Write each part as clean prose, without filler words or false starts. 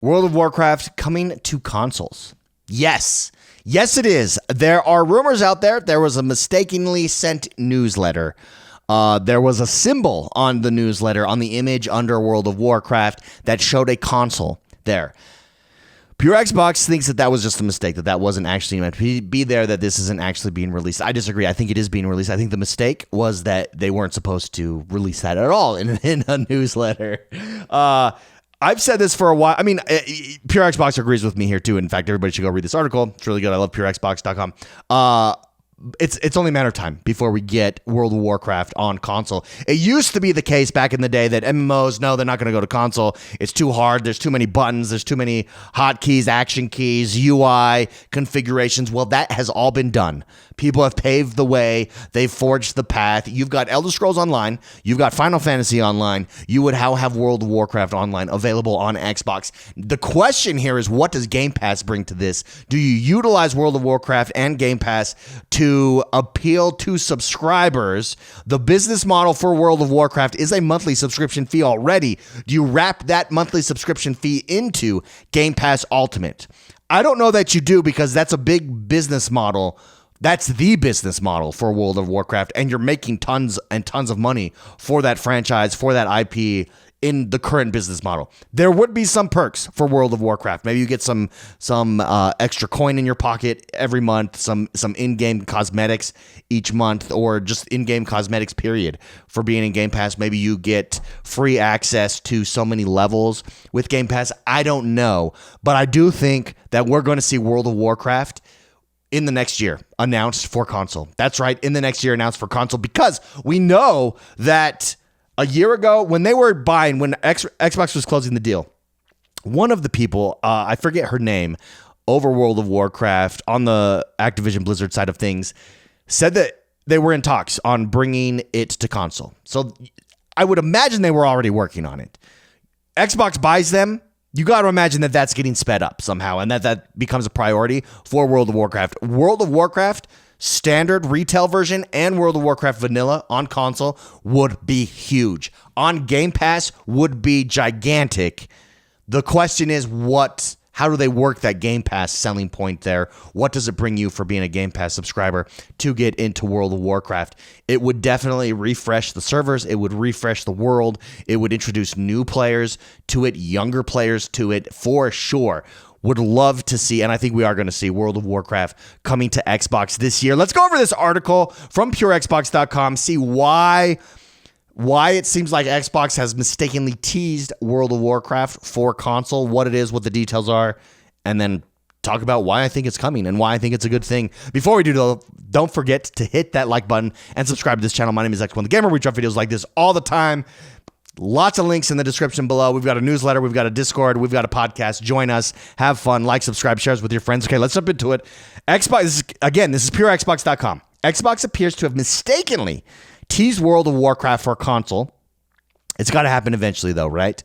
World of Warcraft coming to consoles. Yes. Yes, it is. There are rumors out there. There was a mistakenly sent newsletter. There was a symbol on the newsletter, on the image under World of Warcraft, that showed a console there. Pure Xbox thinks that was just a mistake, that wasn't actually meant to be there, that this isn't actually being released. I disagree. I think it is being released. I think the mistake was that they weren't supposed to release that at all in a newsletter. I've said this for a while. I mean, Pure Xbox agrees with me here too. In fact, everybody should go read this article. It's really good. I love purexbox.com. It's only a matter of time before we get World of Warcraft on console. It used to be the case back in the day that MMOs, no, they're not going to go to console. It's too hard. There's too many buttons. There's too many hotkeys, action keys, UI configurations. Well, that has all been done. People have paved the way. They've forged the path. You've got Elder Scrolls Online. You've got Final Fantasy Online. You would now have World of Warcraft Online available on Xbox. The question here is, what does Game Pass bring to this? Do you utilize World of Warcraft and Game Pass to appeal to subscribers? The business model for World of Warcraft is a monthly subscription fee already. Do you wrap that monthly subscription fee into Game Pass Ultimate? I don't know that you do, because that's a big business model. That's the business model for World of Warcraft, and you're making tons and tons of money for that franchise, for that IP in the current business model. There would be some perks for World of Warcraft. Maybe you get some extra coin in your pocket every month, some in-game cosmetics each month, or just in-game cosmetics period for being in Game Pass. Maybe you get free access to so many levels with Game Pass. I don't know, but I do think that we're going to see World of Warcraft in the next year announced for console. That's right, in the next year announced for console, because we know that a year ago when they were buying, when Xbox was closing the deal, one of the people, I forget her name, over World of Warcraft on the Activision Blizzard side of things, said that they were in talks on bringing it to console. So I would imagine they were already working on it. Xbox buys them. You got to imagine that that's getting sped up somehow, and that becomes a priority for World of Warcraft. World of Warcraft standard retail version and World of Warcraft vanilla on console would be huge. On Game Pass would be gigantic. The question is, how do they work that Game Pass selling point there? What does it bring you for being a Game Pass subscriber to get into World of Warcraft? It would definitely refresh the servers. It would refresh the world. It would introduce new players to it, younger players to it, for sure. Would love to see, and I think we are going to see, World of Warcraft coming to Xbox this year. Let's go over this article from purexbox.com, see why it seems like Xbox has mistakenly teased World of Warcraft for console, what it is, what the details are, and then talk about why I think it's coming and why I think it's a good thing. Before we do, though, don't forget to hit that like button and subscribe to this channel. My name is X1 the Gamer. We drop videos like this all the time. Lots of links in the description below. We've got a newsletter. We've got a Discord. We've got a podcast. Join us. Have fun. Like, subscribe, share us with your friends. Okay, let's jump into it. Xbox, this is purexbox.com. Xbox appears to have mistakenly teased World of Warcraft for a console. It's got to happen eventually, though, right?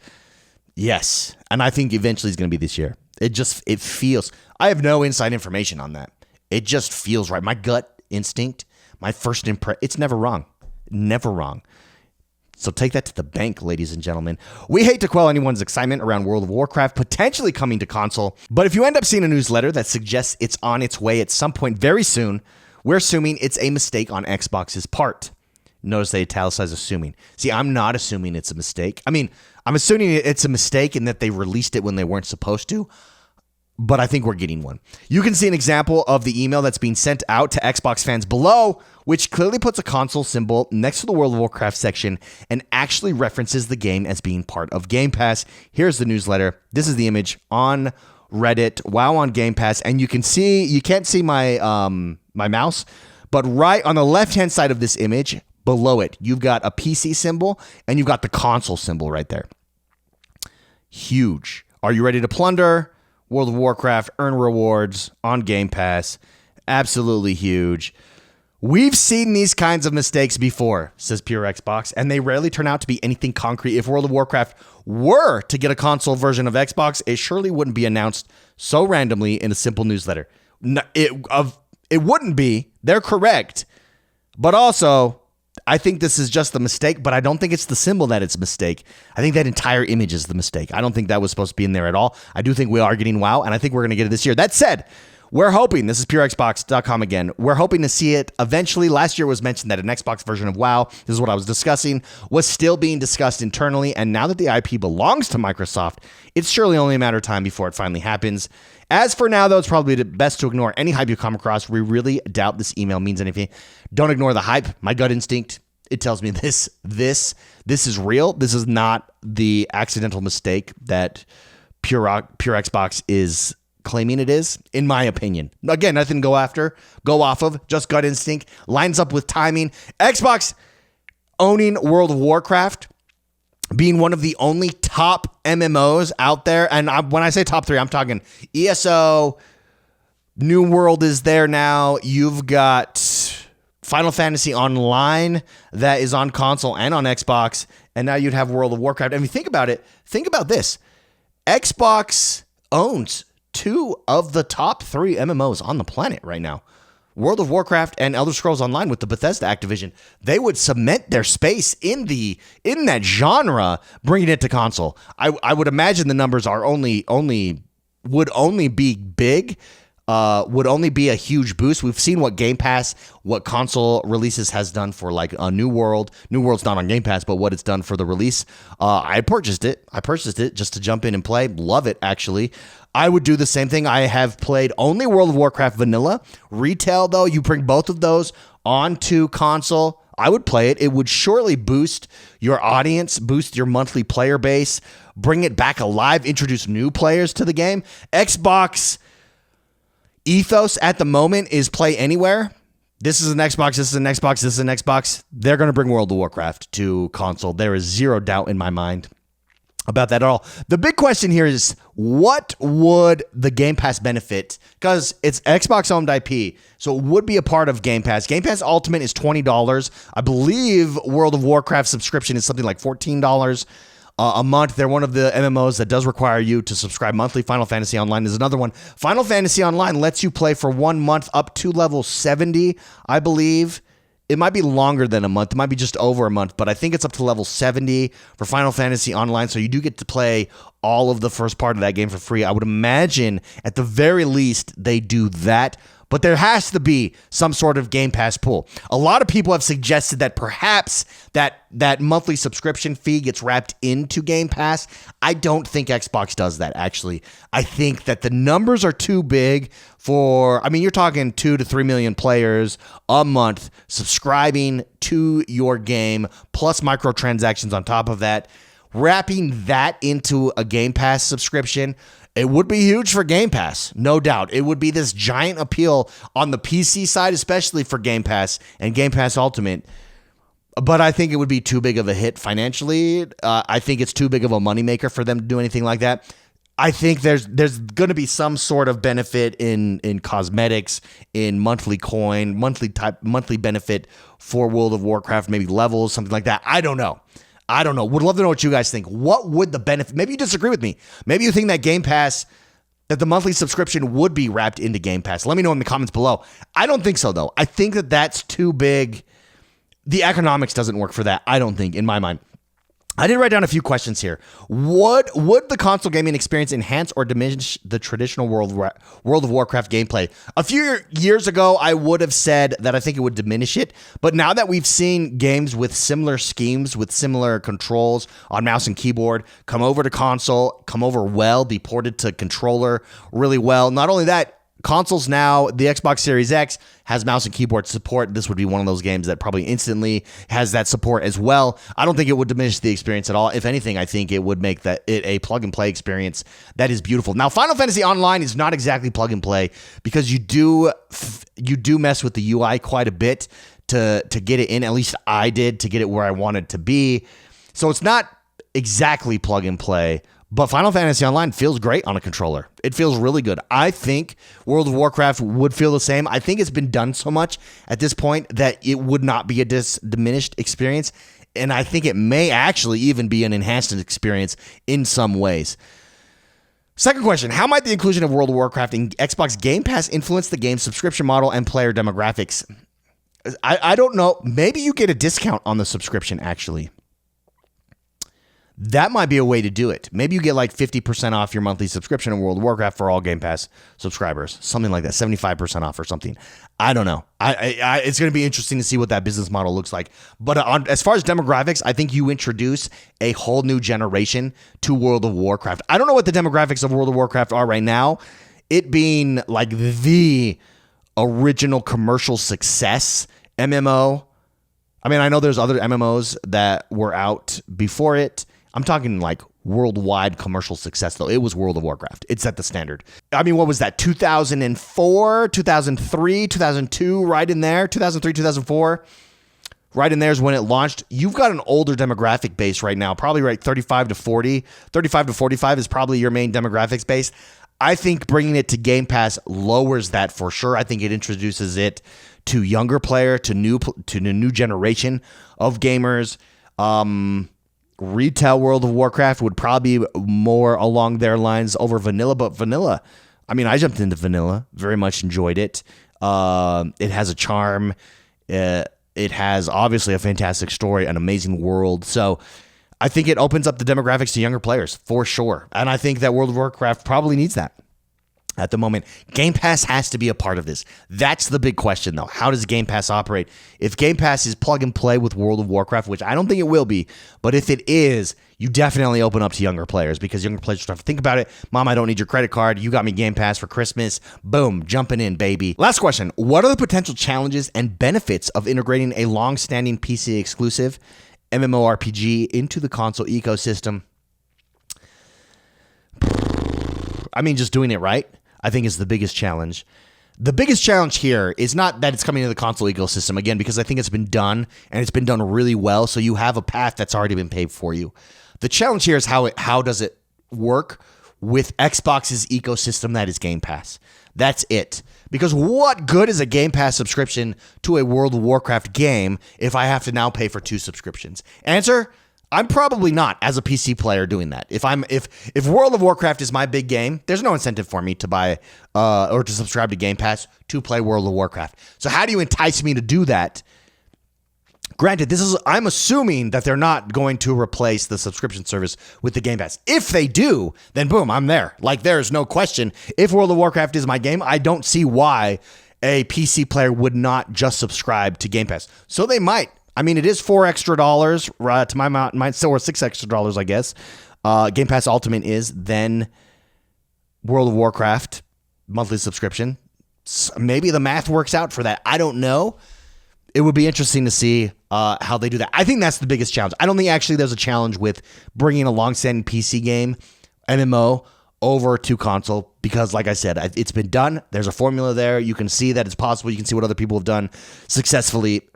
Yes. And I think eventually it's going to be this year. It feels. I have no inside information on that. It just feels right. My gut instinct, my first impression, it's never wrong. Never wrong. So take that to the bank, ladies and gentlemen. We hate to quell anyone's excitement around World of Warcraft potentially coming to console, but if you end up seeing a newsletter that suggests it's on its way at some point very soon, we're assuming it's a mistake on Xbox's part. Notice they italicize assuming. See, I'm not assuming it's a mistake. I mean, I'm assuming it's a mistake in that they released it when they weren't supposed to, but I think we're getting one. You can see an example of the email that's being sent out to Xbox fans below, which clearly puts a console symbol next to the World of Warcraft section and actually references the game as being part of Game Pass. Here's the newsletter. This is the image on Reddit while on Game Pass, and you can't see my my mouse, but right on the left-hand side of this image, below it, you've got a PC symbol and you've got the console symbol right there. Huge. Are you ready to plunder? World of Warcraft, earn rewards on Game Pass. Absolutely huge. We've seen these kinds of mistakes before, says Pure Xbox, and they rarely turn out to be anything concrete. If World of Warcraft were to get a console version of Xbox, it surely wouldn't be announced so randomly in a simple newsletter. It wouldn't be. They're correct. But also, I think this is just the mistake, but I don't think it's the symbol that it's a mistake. I think that entire image is the mistake. I don't think that was supposed to be in there at all. I do think we are getting WoW, and I think we're going to get it this year. That said, we're hoping, this is purexbox.com again, we're hoping to see it eventually. Last year was mentioned that an Xbox version of WoW, this is what I was discussing, was still being discussed internally, and now that the IP belongs to Microsoft, it's surely only a matter of time before it finally happens. As for now, though, it's probably best to ignore any hype you come across. We really doubt this email means anything. Don't ignore the hype. My gut instinct, it tells me this is real. This is not the accidental mistake that Pure Xbox is claiming it is, in my opinion. Again, nothing to go off of, just gut instinct. Lines up with timing. Xbox owning World of Warcraft, being one of the only top MMOs out there. And when I say top 3, I'm talking ESO, New World is there now. You've got Final Fantasy Online that is on console and on Xbox. And now you'd have World of Warcraft. I mean, think about it. Think about this. Xbox owns 2 of the top 3 MMOs on the planet right now. World of Warcraft and Elder Scrolls Online with the Bethesda Activision, they would cement their space in that genre, bringing it to console. I would imagine the numbers are would only be big, would only be a huge boost. We've seen what Game Pass, what console releases has done for like a New World. New World's not on Game Pass, but what it's done for the release. I purchased it just to jump in and play. Love it, actually. I would do the same thing. I have played only World of Warcraft vanilla. Retail, though, you bring both of those onto console, I would play it. It would surely boost your audience, boost your monthly player base, bring it back alive, introduce new players to the game. Xbox ethos at the moment is play anywhere. This is an Xbox, this is an Xbox, this is an Xbox. They're going to bring World of Warcraft to console. There is zero doubt in my mind about that at all. The big question here is, what would the Game Pass benefit? Because it's Xbox-owned IP, so it would be a part of Game Pass. Game Pass Ultimate is $20. I believe World of Warcraft subscription is something like $14 a month. They're one of the MMOs that does require you to subscribe monthly. Final Fantasy Online is another one. Final Fantasy Online lets you play for 1 month up to level 70, I believe. It might be longer than a month. It might be just over a month, but I think it's up to level 70 for Final Fantasy Online. So you do get to play all of the first part of that game for free. I would imagine at the very least they do that, but there has to be some sort of Game Pass pool. A lot of people have suggested that perhaps that monthly subscription fee gets wrapped into Game Pass. I don't think Xbox does that, actually. I think that the numbers are too big you're talking 2 to 3 million players a month subscribing to your game, plus microtransactions on top of that. Wrapping that into a Game Pass subscription, it would be huge for Game Pass, no doubt. It would be this giant appeal on the PC side, especially for Game Pass and Game Pass Ultimate. But I think it would be too big of a hit financially. I think it's too big of a moneymaker for them to do anything like that. I think there's going to be some sort of benefit in cosmetics, in monthly coin, monthly benefit for World of Warcraft, maybe levels, something like that. I don't know. Would love to know what you guys think. What would the benefit? Maybe you disagree with me. Maybe you think that Game Pass, that the monthly subscription would be wrapped into Game Pass. Let me know in the comments below. I don't think so, though. I think that that's too big. The economics doesn't work for that, I don't think, in my mind. I did write down a few questions here. Would the console gaming experience enhance or diminish the traditional World of Warcraft gameplay? A few years ago, I would have said that I think it would diminish it. But now that we've seen games with similar schemes, with similar controls on mouse and keyboard, come over to console, come over well, be ported to controller really well. Not only that, consoles now, the Xbox Series X has mouse and keyboard support. This would be one of those games that probably instantly has that support as well. I don't think it would diminish the experience at all. If anything, I think it would make it a plug-and-play experience that is beautiful. Now, Final Fantasy Online is not exactly plug-and-play because you do mess with the UI quite a bit to get it in. At least I did, to get it where I wanted to be. So it's not exactly plug-and-play. But Final Fantasy Online feels great on a controller. It feels really good. I think World of Warcraft would feel the same. I think it's been done so much at this point that it would not be a diminished experience. And I think it may actually even be an enhanced experience in some ways. Second question, how might the inclusion of World of Warcraft in Xbox Game Pass influence the game's subscription model and player demographics? I don't know. Maybe you get a discount on the subscription, actually. That might be a way to do it. Maybe you get like 50% off your monthly subscription in World of Warcraft for all Game Pass subscribers. Something like that. 75% off or something. I don't know. It's going to be interesting to see what that business model looks like. But as far as demographics, I think you introduce a whole new generation to World of Warcraft. I don't know what the demographics of World of Warcraft are right now. It being like the original commercial success MMO. I mean, I know there's other MMOs that were out before it. I'm talking like worldwide commercial success, though. It was World of Warcraft. It set the standard. I mean, what was that? 2004, 2003, 2002, right in there. 2003, 2004, right in there is when it launched. You've got an older demographic base right now, probably right 35 to 40. 35 to 45 is probably your main demographics base. I think bringing it to Game Pass lowers that for sure. I think it introduces it to younger player, to the new generation of gamers. Retail World of Warcraft would probably be more along their lines over vanilla, but vanilla, I mean, I jumped into vanilla, very much enjoyed it. It has a charm. It has obviously a fantastic story, an amazing world. So I think it opens up the demographics to younger players for sure. And I think that World of Warcraft probably needs that. At the moment, Game Pass has to be a part of this. That's the big question, though. How does Game Pass operate? If Game Pass is plug and play with World of Warcraft, which I don't think it will be, but if it is, you definitely open up to younger players because younger players start to think about it. Mom, I don't need your credit card. You got me Game Pass for Christmas. Boom, jumping in, baby. Last question. What are the potential challenges and benefits of integrating a long-standing PC exclusive MMORPG into the console ecosystem? I mean, just doing it right, I think, is the biggest challenge. The biggest challenge here is not that it's coming to the console ecosystem, again, because I think it's been done, and it's been done really well, so you have a path that's already been paved for you. The challenge here is how does it work with Xbox's ecosystem that is Game Pass. That's it. Because what good is a Game Pass subscription to a World of Warcraft game if I have to now pay for 2 subscriptions? Answer: I'm probably not, as a PC player, doing that. If World of Warcraft is my big game, there's no incentive for me to buy or to subscribe to Game Pass to play World of Warcraft. So how do you entice me to do that? Granted, I'm assuming that they're not going to replace the subscription service with the Game Pass. If they do, then boom, I'm there. Like, there's no question. If World of Warcraft is my game, I don't see why a PC player would not just subscribe to Game Pass. So they might. I mean, it is $4 extra to my mind, still worth $6 extra, I guess. Game Pass Ultimate is then World of Warcraft monthly subscription. Maybe the math works out for that. I don't know. It would be interesting to see how they do that. I think that's the biggest challenge. I don't think actually there's a challenge with bringing a long-standing PC game, MMO, over to console because, like I said, it's been done. There's a formula there. You can see that it's possible. You can see what other people have done successfully.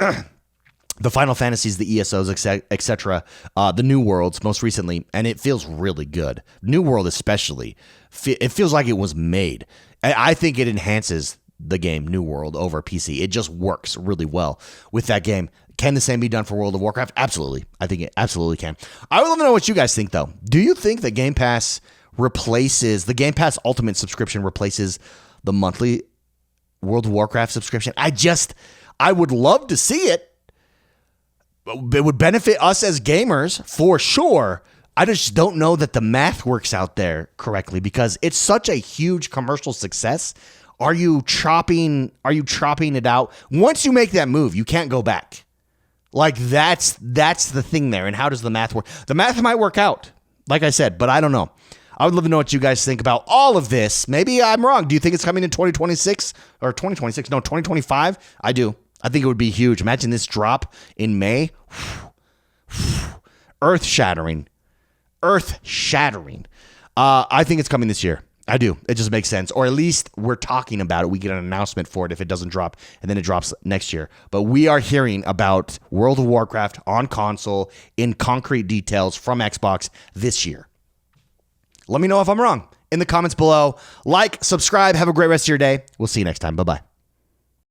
The Final Fantasies, the ESOs, etc., the New Worlds most recently, and it feels really good. New World especially, it feels like it was made. I think it enhances the game New World over PC. It just works really well with that game. Can the same be done for World of Warcraft? Absolutely. I think it absolutely can. I would love to know what you guys think, though. Do you think that Game Pass the Game Pass Ultimate subscription replaces the monthly World of Warcraft subscription? I would love to see it. It would benefit us as gamers for sure. I just don't know that the math works out there correctly because it's such a huge commercial success. Are you chopping it out? Once you make that move, you can't go back. Like that's the thing there. And how does the math work? The math might work out, like I said, but I don't know. I would love to know what you guys think about all of this. Maybe I'm wrong. Do you think it's coming in 2026 or 2026? No, 2025? I do. I think it would be huge. Imagine this drop in May. Earth-shattering. I think it's coming this year. I do. It just makes sense. Or at least we're talking about it. We get an announcement for it if it doesn't drop, and then it drops next year. But we are hearing about World of Warcraft on console in concrete details from Xbox this year. Let me know if I'm wrong in the comments below. Like, subscribe. Have a great rest of your day. We'll see you next time. Bye-bye.